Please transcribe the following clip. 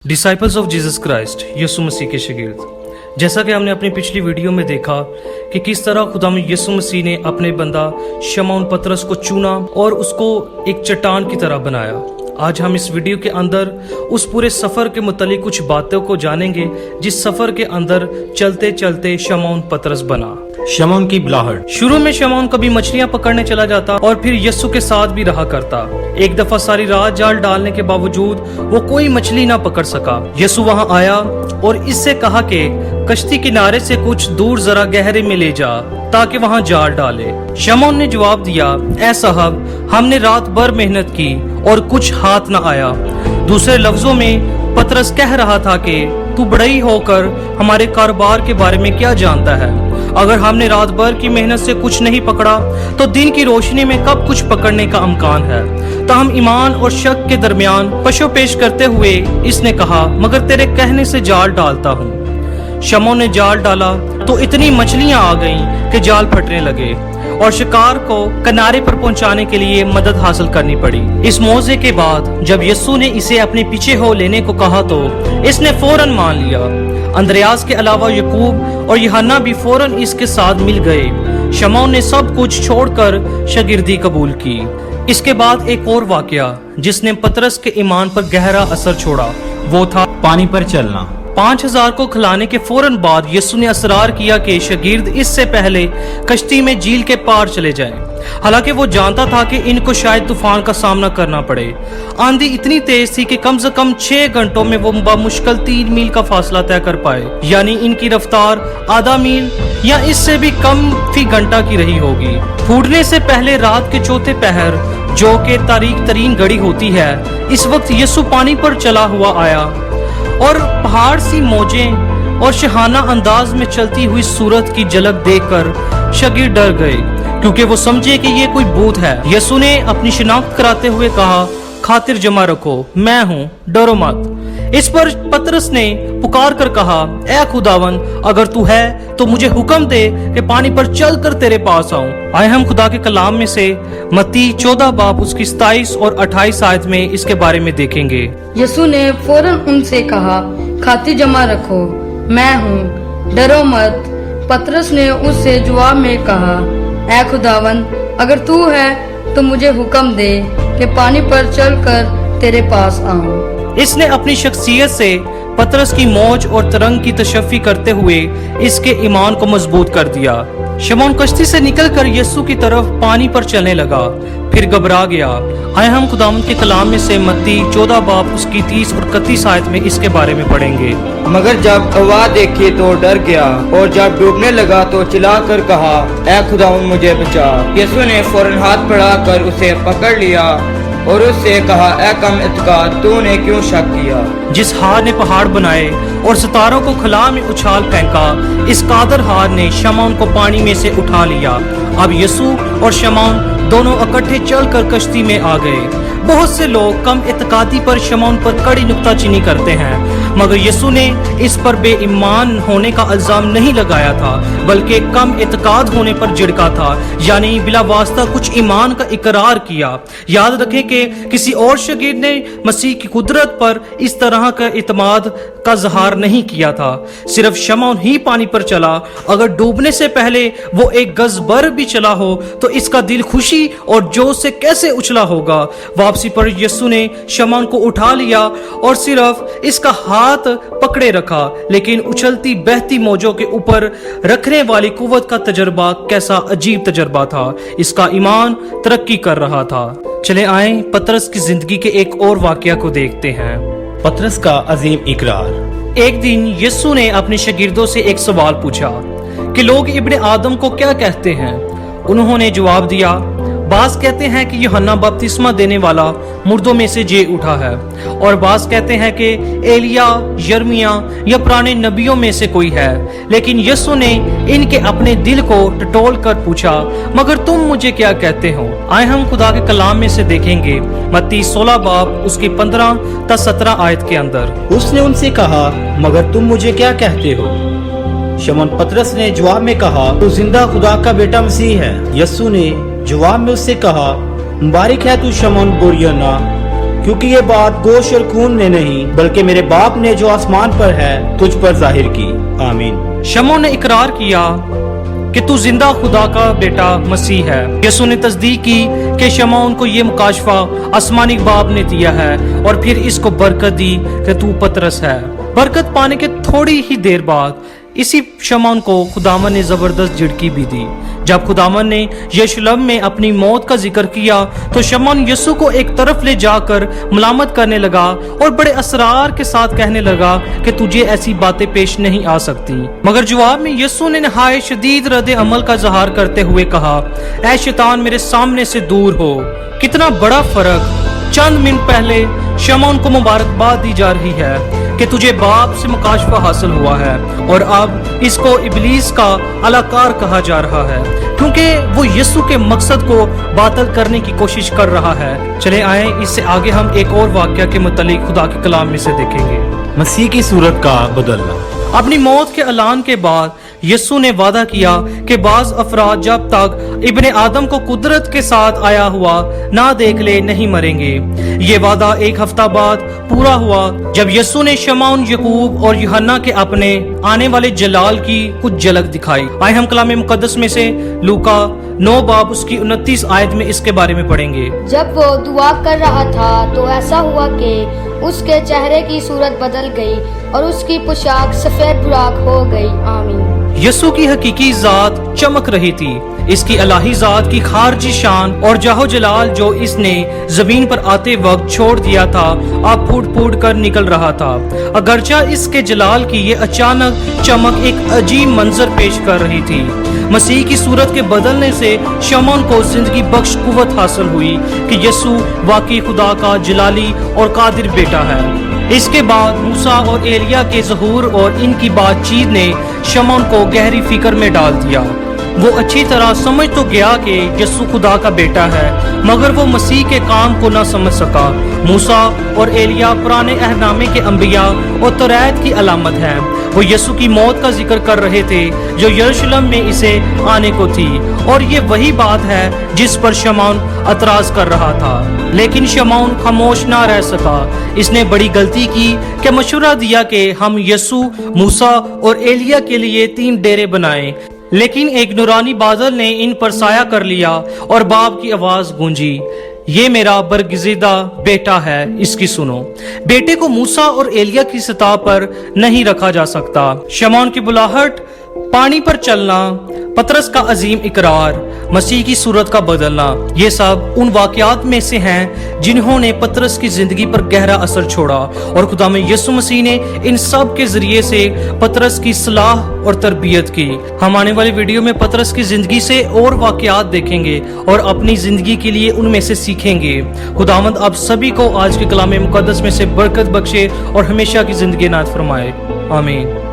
Disciples of Jesus Christ, यीशु मसीह के शागिर्द। जैसा कि हमने अपनी पिछली वीडियो में देखा कि किस तरह खुदाम यीशु मसीह ने अपने बंदा शमौन पतरस को चुना और उसको एक चट्टान की तरह बनाया। आज हम इस वीडियो के अंदर उस पूरे सफ़र के मुतालिक कुछ बातों को जानेंगे जिस सफ़र के अंदर चलते चलते शमौन पतरस बना। शमौन की बुलाहट। शुरू में शमौन कभी मछलियां पकड़ने चला जाता और फिर यीशु के साथ भी रहा करता। एक दफा सारी रात जाल डालने के बावजूद वो कोई मछली ना पकड़ सका। यीशु वहां आया और इससे कहा कि कश्ती किनारे से कुछ दूर जरा गहरे में ले जा ताकि वहां जाल डाले। शमौन ने जवाब दिया, ऐ साहब, हमने रात भर मेहनत की और कुछ हाथ न आया। दूसरे लफ्जों में पतरस कह रहा था कि तू बड़ई होकर हमारे कारोबार के बारे में क्या जानता है? अगर हमने रात भर की मेहनत से कुछ नहीं पकड़ा तो दिन की रोशनी में कब कुछ पकड़ने का इम्कान है? ताहम ईमान और शक के दरमियान पशोपेश करते हुए इसने कहा, मगर तेरे कहने से जाल डालता हूँ। शमौन ने जाल डाला तो इतनी मछलियां आ गईं कि जाल फटने लगे और शिकार को किनारे पर पहुंचाने के लिए मदद हासिल करनी पड़ी। इस मौजे के बाद जब यीशु ने इसे अपने पीछे हो लेने को कहा तो इसने फौरन मान लिया। अंद्रयास के अलावा याकूब और यूहन्ना भी फौरन इसके साथ मिल गए। शमौन ने सब कुछ छोड़कर शागिर्दी कबूल की। इसके बाद एक और वाकया जिसने पतरस के ईमान पर गहरा असर छोड़ा वो था पानी पर चलना। 5000 को खिलाने के फौरन बाद यीशु ने असरार किया कि शागिर्द इससे पहले कश्ती में झील के पार चले जाएं। हालांकि वो जानता था कि इनको शायद तूफान का सामना करना पड़े। आंधी इतनी तेज थी कि कम से कम 6 घंटों में वो बामुश्किल 3 मील का फासला तय कर पाए, यानी इनकी रफ्तार आधा मील या इससे भी कम फी घंटा की रही होगी। फूटने से पहले रात के चौथे पहर, जो कि तारीख तरीन घड़ी होती है, इस वक्त यीशु पानी पर चला हुआ आया और पहाड़ सी मौजें और शहाना अंदाज में चलती हुई सूरत की झलक देखकर शागिर्द डर गए क्योंकि वो समझे कि ये कोई भूत है। यीशु ने अपनी शिनाख्त कराते हुए कहा, खातिर जमा रखो, मैं हूँ, डरो मत। इस पर पतरस ने पुकार कर कहा, ऐ खुदावन, अगर तू है तो मुझे हुक्म दे कि पानी पर चल कर तेरे पास आऊं। आए हम खुदा के कलाम में से मत्ती 14 बाब उसकी 27 और 28 आयत में इसके बारे में देखेंगे। यीशु ने फौरन उनसे कहा, खातिर जमा रखो, मैं हूँ, डरो मत। पतरस ने उससे जवाब में कहा, ऐ खुदावन, अगर तू है तो मुझे हुक्म दे कि पानी पर चलकर तेरे पास आऊं। इसने अपनी शख्सियत से पतरस की मौज और तरंग की तशफ़ी करते हुए इसके ईमान को मजबूत कर दिया। शमौन कश्ती से निकलकर यीशु की तरफ पानी पर चलने लगा, फिर घबरा गया। आए हम खुदावंद के कलाम में से मत्ती 14 बाब उसकी 30 और 31 आयत में इसके बारे में पढ़ेंगे। मगर जब हवा देखी तो डर गया और जब डूबने लगा तो चिल्ला कर कहा, ऐ खुदावंद, मुझे बचा। यीशु ने फौरन हाथ बढ़ाकर उसे पकड़ लिया और उससे कहा, ऐ कम इत्कार, तूने क्यों शक किया? जिस हार ने पहाड़ बनाए और सितारों को खला में उछाल फेंका, इस कादर हार ने शमौन को पानी में से उठा लिया। अब यीशु और शमौन दोनों इकट्ठे चलकर कश्ती में आ गए। बहुत से लोग कम इत्कादी पर शमौन पर कड़ी नुक्ताचीनी करते हैं, मगर यीशु ने इस पर बेईमान होने का इल्जाम नहीं लगाया था, बल्कि कम इत्काद होने पर झिड़का था, यानी बिला वास्ता कुछ ईमान का इकरार किया। याद रखें कि किसी और शागिर्द ने मसीह की कुदरत पर इस तरह का इत्माद का इजहार नहीं किया था। सिर्फ शमौन ही पानी पर चला। अगर डूबने से पहले वो एक गज भर भी चला हो तो इसका दिल खुशी और जोश से कैसे उछला होगा। वापसी पर यीशु ने शमौन को उठा लिया और सिर्फ इसका हाथ पकड़े रखा, लेकिन उछलती बहती मौजों के ऊपर रखने वाली कुव्वत का तजर्बा कैसा अजीब तजर्बा था। इसका ईमान तरक्की कर रहा था। चले आए पतरस की जिंदगी के एक और वाकया को देखते हैं। पतरस का अजीम इकरार। एक दिन यीशु ने अपने शागिर्दों से एक सवाल पूछा कि लोग इब्ने आदम को क्या कहते हैं? उन्होंने जवाब दिया, बास कहते हैं कि यूहन्ना बपतिस्मा देने वाला मुर्दों में से जी उठा है, और बास कहते हैं कि एलिया, यर्मिया या पुराने नबियों में से कोई है। लेकिन यीशु ने इनके अपने दिल को टटोल कर पूछा, मगर तुम मुझे क्या कहते हो? आए हम खुदा के कलाम में से देखेंगे मत्ती 16 बाब उसकी 15 ता 17 आयत के अंदर। उसने उनसे कहा, मगर तुम मुझे क्या कहते हो? शमौन पतरस ने जवाब में कहा, तू जिंदा खुदा का बेटा मसीह है। यीशु ने जवाब में उससे कहा, मुबारक है तू शमौन बोरियना, क्योंकि ये बात गोश्त और खून ने नहीं बल्कि मेरे बाप ने जो आसमान पर है तुझ पर जाहिर की। आमीन। शमौन ने इकरार किया कि तू जिंदा खुदा का बेटा मसीह है। यीशु ने तस्दीक की कि शमौन को ये मुकाशफा आसमानी बाप ने दिया है और फिर इसको बरकत दी कि तू पतरस है। बरकत पाने के थोड़ी ही देर बाद इसी शमौन को खुदावन ने जबरदस्त झिड़की भी दी। जब खुदावन ने यरूशलेम में अपनी मौत का जिक्र किया तो शमौन यीशु को एक तरफ ले जाकर मलामत करने लगा और बड़े असरार के साथ कहने लगा कि तुझे ऐसी बातें पेश नहीं आ सकती। मगर जवाब में यीशु ने नहायत शदीद रद्द अमल का इज़हार करते हुए कहा, ऐ शैतान मेरे सामने से दूर हो। कितना बड़ा फर्क। चंद मिनट पहले शमौन को मुबारकबाद दी जा रही है कि तुझे बाप से मुकाशफा हासिल हुआ है और अब इसको इबलीस का अलाकार कहा जा रहा है क्योंकि वो यीशु के मकसद को बातिल करने की कोशिश कर रहा है। चले आए इससे आगे हम एक और वाकया के मुतालिक खुदा के कलाम में से देखेंगे। मसीह की सूरत का बदलना। अपनी मौत के ऐलान के बाद यीशु ने वादा किया कि बाज अफराद जब तक इब्ने आदम को कुदरत के साथ आया हुआ ना देख ले नहीं मरेंगे। ये वादा एक हफ्ता बाद पूरा हुआ जब यीशु ने शमौन, याकूब और यूहन्ना के अपने आने वाले जलाल की कुछ झलक दिखाई। आए हम कलाम मुकद्दस में से लूका 9 बाब उसकी 29 आयत में इसके बारे में पढ़ेंगे। जब वो दुआ कर रहा था तो ऐसा हुआ कि उसके चेहरे की सूरत बदल गई और उसकी पोशाक सफेद बुराक हो गई। आमीन। यीशु की हकीकी जात चमक रही थी। इसकी इलाही जात की खारजी शान और जाहो जलाल जो इसने जमीन पर आते वक्त छोड़ दिया था अब फूट फूट कर निकल रहा था। अगरचा इसके जलाल की ये अचानक चमक एक अजीब मंजर पेश कर रही थी। मसीह की सूरत के बदलने से शमौन को जिंदगी बख्श कुव्वत हासिल हुई कि यीशु वाकई खुदा का जलाली और कादिर बेटा है। इसके बाद मूसा और एलिया के ज़हूर और इनकी बातचीत ने शमौन को गहरी फिक्र में डाल दिया। वो अच्छी तरह समझ तो गया कि यीशु खुदा का बेटा है मगर वो मसीह के काम को न समझ सका। मूसा और एलिया पुराने अहदनामे के अंबिया और तौरात की अलामत है। वो यीशु की मौत का जिक्र कर रहे थे जो यरूशलेम में इसे आने को थी और ये वही बात है जिस पर शमौन एतराज कर रहा था। लेकिन शमौन खामोश ना रह सका। इसने बड़ी गलती की कि मशवरा दिया कि हम यीशु, मूसा और एलिया के लिए 3 डेरे बनाएं। लेकिन एक नूरानी बादल ने इन पर साया कर लिया और बाप की आवाज गूंजी, ये मेरा बरगज़ीदा बेटा है, इसकी सुनो। बेटे को मूसा और एलिया की सतह पर नहीं रखा जा सकता। शमौन की बुलाहट, पानी पर चलना, पतरस का अजीम इकरार, मसीह की सूरत का बदलना, ये सब उन वाकयात में से हैं जिन्होंने पतरस की जिंदगी पर गहरा असर छोड़ा और खुदा में यीशु मसीह ने इन सब के जरिए से पतरस की सलाह और तरबियत की। हम आने वाली वीडियो में पतरस की जिंदगी से और वाकयात देखेंगे और अपनी जिंदगी के लिए उनमें से सीखेंगे। खुदावंद आप सभी को आज के कलाम मुकद्दस में से बरकत बख्शे और हमेशा की जिंदगी नात फरमाए। आमीन।